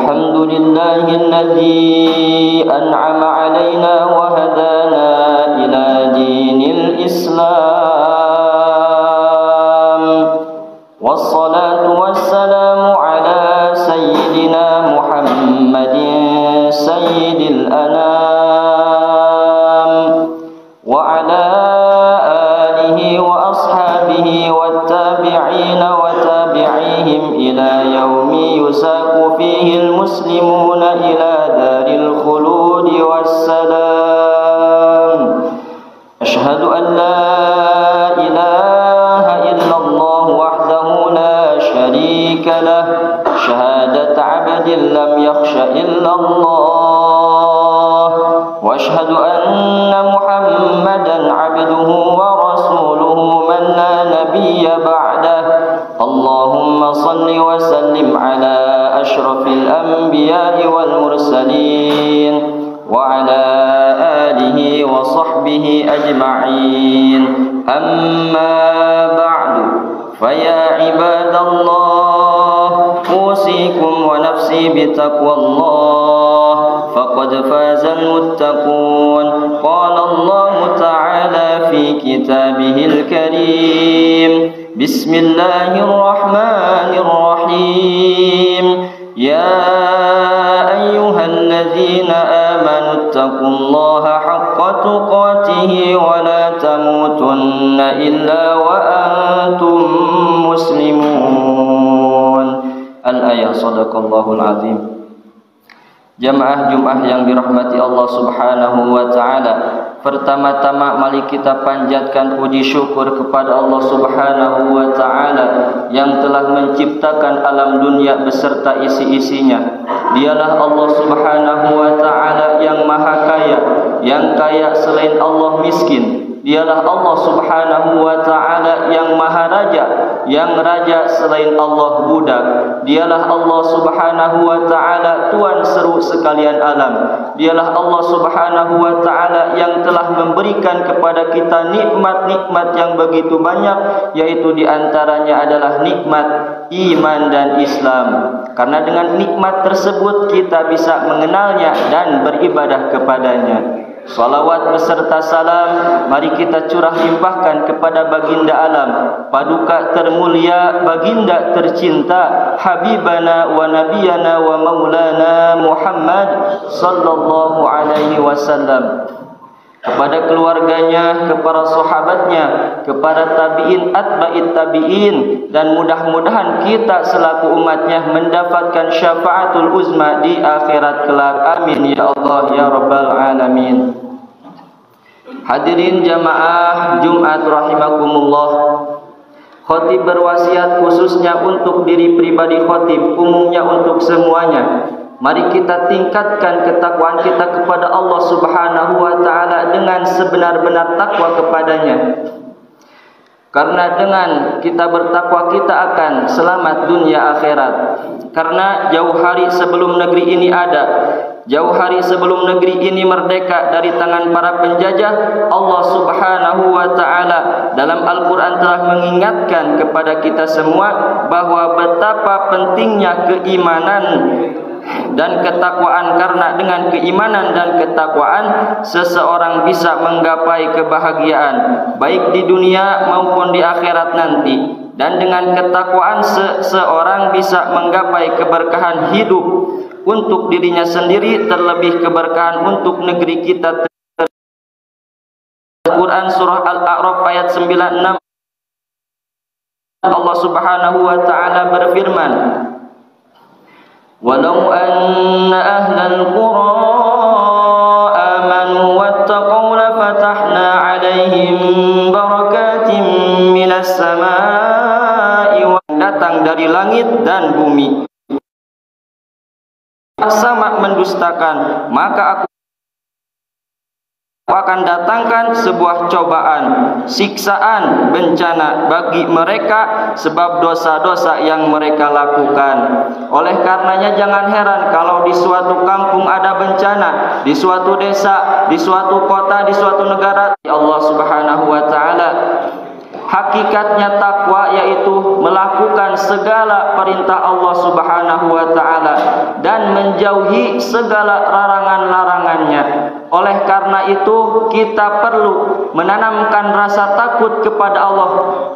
الحمد لله الذي أنعم علينا وهدانا إلى دين الإسلام، والصلاة والسلام على سيدنا محمد سيد الأنام، وعلى آله وأصحابه والتابعين وتابعيهم إلى يوم يساق فيه المسلمون إلى دار الخلود والسلام. أشهد أن لا إله إلا الله وحده لا شريك له شهادة عبد لم يخش إلا الله، وأشهد أن محمدا عبده ورسوله من لا نبي بعده. اللهم صل وسلم على أشرف الأنبياء والمرسلين وعلى آله وصحبه أجمعين. أما بعد، فيا عباد الله، أوصيكم ونفسي بتقوى الله، فقد فاز المتقون. قال الله تعالى في كتابه الكريم: بسم الله الرحمن الرحيم. يا أيها الذين آمنوا اتقوا الله حق تقاته ولا تموتن إلا وأنتم مسلمون. Al-ayah. Sadaqallahul azim. Jamaah Jumat yang dirahmati Allah Subhanahu wa taala, pertama-tama mari kita panjatkan puji syukur kepada Allah Subhanahu wa taala yang telah menciptakan alam dunia beserta isi-isinya. Dialah Allah Subhanahu wa taala yang maha kaya, yang kaya selain Allah miskin. Dialah Allah Subhanahu wa taala yang maha raja, yang raja selain Allah budak. Dialah Allah Subhanahu wa taala Tuan seru sekalian alam. Dialah Allah Subhanahu wa taala yang telah memberikan kepada kita nikmat-nikmat yang begitu banyak, yaitu diantaranya adalah nikmat iman dan Islam. Karena dengan nikmat tersebut kita bisa mengenalnya dan beribadah kepadanya. Salawat beserta salam mari kita curah limpahkan kepada baginda alam, paduka termulia, baginda tercinta, habibana wa nabiyana wa maulana Muhammad sallallahu alaihi wasallam, kepada keluarganya, kepada sahabatnya, kepada tabi'in, atba'it tabi'in, dan mudah-mudahan kita selaku umatnya mendapatkan syafaatul uzma di akhirat kelak. Amin ya Allah ya rabbal alamin. Hadirin jamaah Jumat rahimakumullah, khotib berwasiat khususnya untuk diri pribadi khotib, umumnya untuk semuanya. Mari kita tingkatkan ketakwaan kita kepada Allah Subhanahu wa taala dengan sebenar-benar takwa kepadanya. Karena dengan kita bertakwa kita akan selamat dunia akhirat. Karena jauh hari sebelum negeri ini ada, jauh hari sebelum negeri ini merdeka dari tangan para penjajah, Allah Subhanahu wa taala dalam Al-Qur'an telah mengingatkan kepada kita semua bahwa betapa pentingnya keimanan dan ketakwaan, karena dengan keimanan dan ketakwaan seseorang bisa menggapai kebahagiaan baik di dunia maupun di akhirat nanti. Dan dengan ketakwaan seseorang bisa menggapai keberkahan hidup untuk dirinya sendiri, terlebih keberkahan untuk negeri kita. Al-Quran surah Al-A'raf ayat 96, Allah Subhanahu wa taala berfirman: walau anna ahlal qura amanu wattaqaw lafatahna alaihim barakatim minas samai, datang dari langit dan bumi. Sama mendustakan, maka aku akan datangkan sebuah cobaan, siksaan, bencana bagi mereka sebab dosa-dosa yang mereka lakukan. Oleh karenanya jangan heran kalau di suatu kampung ada bencana, di suatu desa, di suatu kota, di suatu negara. Allah Subhanahu wa taala Hakikatnya takwa yaitu melakukan segala perintah Allah Subhanahu wa taala dan menjauhi segala larangan-larangannya. Oleh karena itu kita perlu menanamkan rasa takut kepada Allah,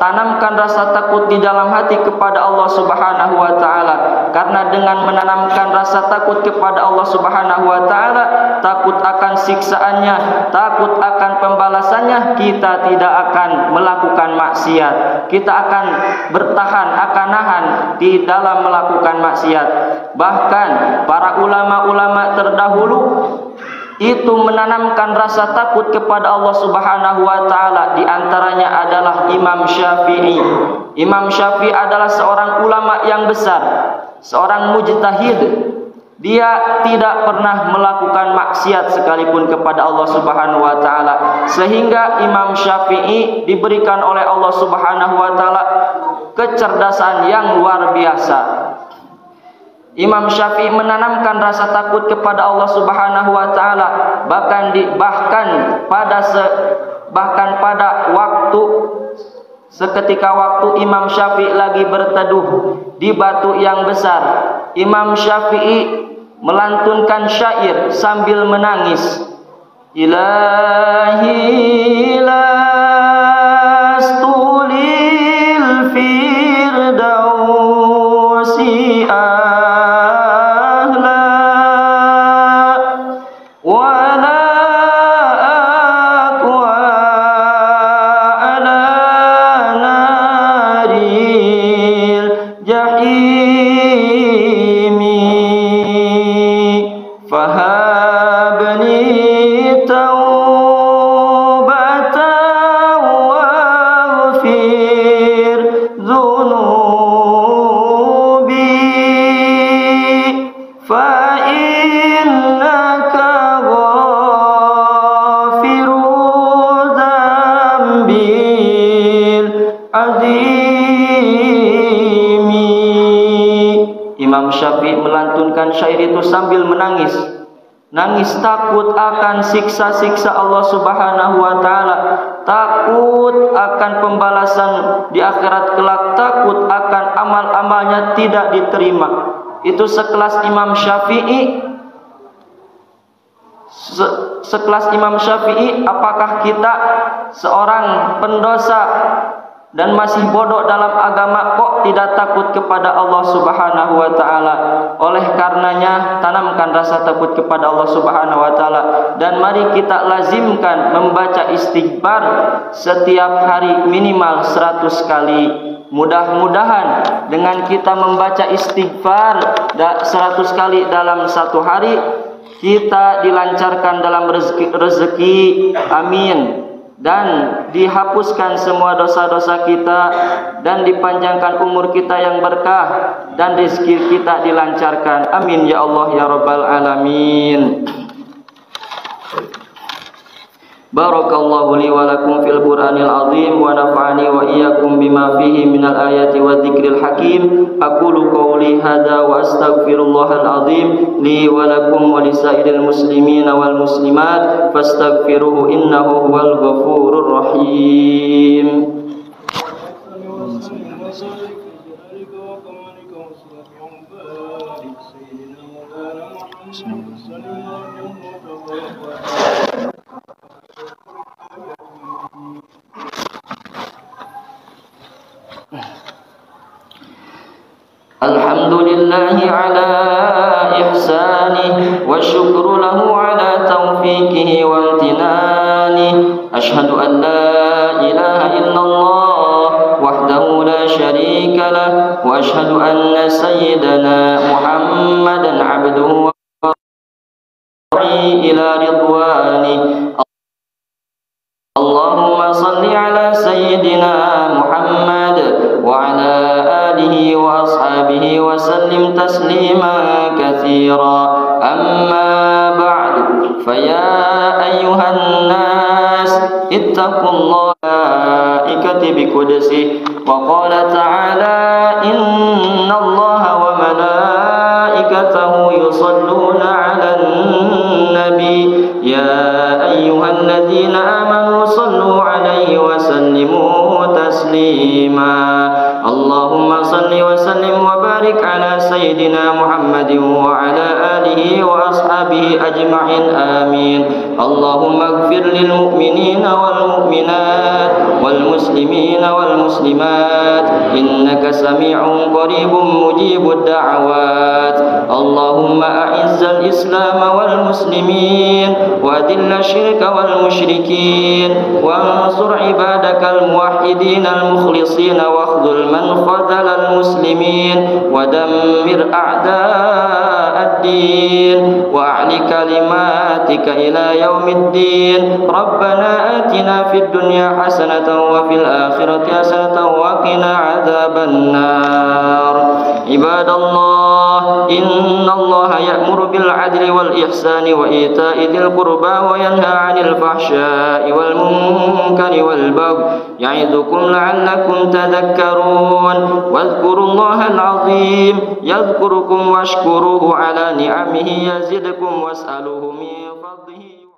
tanamkan rasa takut di dalam hati kepada Allah Subhanahu wa taala. Karena dengan menanamkan rasa takut kepada Allah Subhanahu wa taala, takut akan siksaannya, takut akan pembalasannya, kita tidak akan melakukan maksiat. Kita akan bertahan, akan nahan di dalam melakukan maksiat. Bahkan para ulama-ulama terdahulu itu menanamkan rasa takut kepada Allah Subhanahu wa taala. Di antaranya adalah Imam Syafi'i. Imam Syafi'i adalah seorang ulama yang besar, seorang mujtahid. Dia tidak pernah melakukan maksiat sekalipun kepada Allah Subhanahu wa taala, sehingga Imam Syafi'i diberikan oleh Allah Subhanahu wa taala kecerdasan yang luar biasa. Imam Syafi'i menanamkan rasa takut kepada Allah Subhanahu wa taala bahkan pada waktu seketika waktu Imam Syafi'i lagi berteduh di batu yang besar, Imam Syafi'i melantunkan syair sambil menangis. Ilahi lastu lil firdausi ahla wa la aqwa ala naril jahimi fahabni taubatan waghfir dhunubi fa innaka ghafiru dzambil azimi. Imam Syafi'i melantunkan syair itu sambil menangis. Nangis takut akan siksa-siksa Allah Subhanahu wa taala, takut akan pembalasan di akhirat kelak, takut akan amal-amalnya tidak diterima. Itu sekelas Imam Syafi'i. Sekelas Imam Syafi'i, apakah kita seorang pendosa dan masih bodoh dalam agama kok tidak takut kepada Allah Subhanahu wa taala? Oleh karenanya tanamkan rasa takut kepada Allah Subhanahu wa taala dan mari kita lazimkan membaca istighfar setiap hari minimal 100 kali. Mudah-mudahan dengan kita membaca istighfar 100 kali dalam satu hari, kita dilancarkan dalam rezeki, amin, dan dihapuskan semua dosa-dosa kita dan dipanjangkan umur kita yang berkah dan rezeki kita dilancarkan, amin ya Allah ya rabbal alamin. Barakallahu li wa lakum fil Qur'anil azim wa nafa'ani wa iyyakum bima fihi minal ayati wa dzikril hakim. Aqulu qawli hadza wa astaghfirullahal azim li wa lakum wa lisairil muslimin wal muslimat fastaghfiruhu innahu huwal ghafurur rahim. Alhamdulillahi ala ihsanih wa syukru lahu ala taufiqihi wa amtinanih. Ashhadu an la ilaha illallah wahdahu la syarika lah wa ashhadu anna sayyidana Muhammadan abduhu wa ila ridwani. Allahumma salli ala sayyidina Muhammad wa ala alihi wa ashabihi wa sallim tasliman katsira. Amma ba'du, faya ayyuhan nas ittaqullaha ikati biqudsi wa qala ta'ala innallaha wa malaikatahu yusalluna 'alan nabi ya ayyuhalladzina amanu sallu 'alaihi wa sallimu taslima. تسليما اللهم صل وسلم وبارك على سيدنا محمد وعلى آله وأصحابه أجمعين آمين اللهم اغفر للمؤمنين والمؤمنات والمسلمين والمسلمات إنك سميع قريب مجيب الدعوات اللهم أعز الإسلام والمسلمين وأذل الشرك والمشركين وانصر عبادك الموحدين المخلصين واخذل من خذل المسلمين ودمر أعداء الدين وأعل كلماتك إلى يوم الدين ربنا آتنا في الدنيا حسنة وفي الآخرة حسنة وقنا عذاب النار عباد الله إن الله يأمر بالعدل والإحسان وإيتاء ذي القربى وينهى عن الفحشاء والمنكر والبغي يعظكم لعلكم تذكرون واذكروا الله العظيم يذكركم واشكروه على نعمه يزدكم واسألوه من فضله